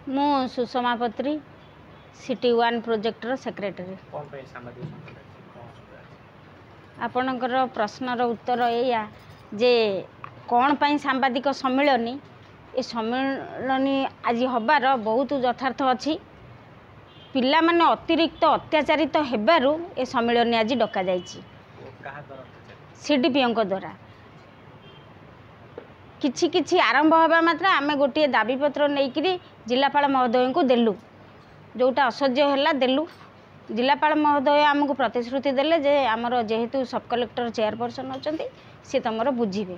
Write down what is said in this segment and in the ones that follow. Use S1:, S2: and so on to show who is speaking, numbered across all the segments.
S1: मु सुषमा पत्री city 1 projector secretary. आपणकर प्रश्नर उत्तर या जे कौन पाई सांबादिक सम्मिलनी ए सम्मिलनी आज हबार बहुत यथार्थ अच्छी। पिला माने अतिरिक्त अत्याचारित हेबारु ए सम्मिलनी आज डका जाइछि सीडीपीओ द्वारा। किछि किछि आरंभ होगा मात्र आमे गोटे दाबीपत्र नहींकि जिलापाल महोदय को देलु, जोटा असह्य है देलु। जिलापाल महोदय आमको प्रतिश्रुति देले जे आमर जेहेतु सब कलेक्टर चेयरपर्सन अच्छा सी तुम बुझे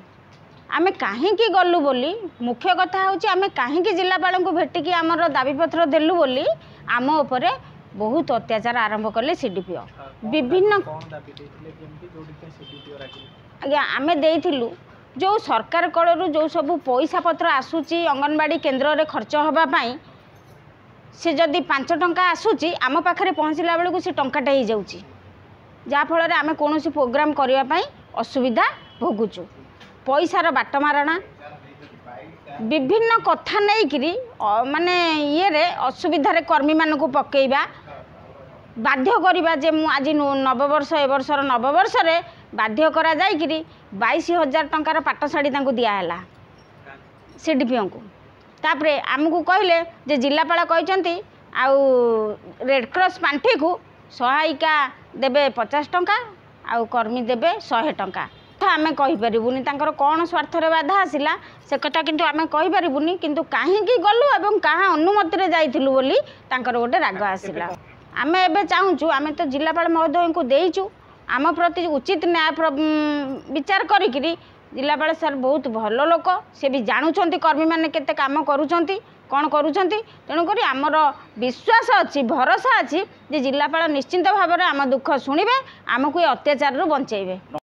S1: आमे कहीं गलु बोली। मुख्य कथा हूँ आमे कहीं जिलापाल को भेटिकी आमर दाबीपत्र देलु बोली आम उपरे बहुत अत्याचार आरंभ कले सीडीपीओ। विभिन्न आज्ञा आमे देइथिलु जो सरकार कलरू जो सब पैसा पत्र आसूची अंगनवाड़ी केन्द्र रे खर्च होगापाई से जदि 5 टंका आसूची आम पाखे पहुँचला बेलू से टंकाटे हो जाऊँगी जहाँफल आम कौन प्रोग्राम करने असुविधा भोगुचु। पैसार बाटमारणा विभिन्न कथा नहीं माने ये असुविधा कर्मी मानक पकेबा बाध्य करवा जे मु आज नववर्ष ए वर्षर नववर्ष रे बाध्य करा जाइकरी 22,000 टंकार पाटशाढ़ी दिहला सीडीपीओ को। तापरे आमको कहले जे जिलापाल कहते आउ रेडक्रॉस पांठी को सहायिका देबे 50 टंका आउ कर्मी देबे 100 टंका। आमे कहीपरूनी कौन स्वार्थ रे बाधा आसिला से कथा किंतु आमे कहीपरूनी किंतु कहीं गलु एवं कहाँ अनुमति जाइलु बोली तांकर गोटे राग आसिला। आमे एबे चाहूँ आमे तो जिलापाल महोदय को देइचु आम प्रति उचित न्याय विचार करी जिलापाल सर बहुत भल लोक से भी जानुंट कर्मी मैंने केते काम करुँच कौन करुँच तेणुक आमर विश्वास अच्छी भरोसा अच्छी जे जिलापाल निश्चिंत भाव में आम दुख शुणे आमको अत्याचार बंचेबे।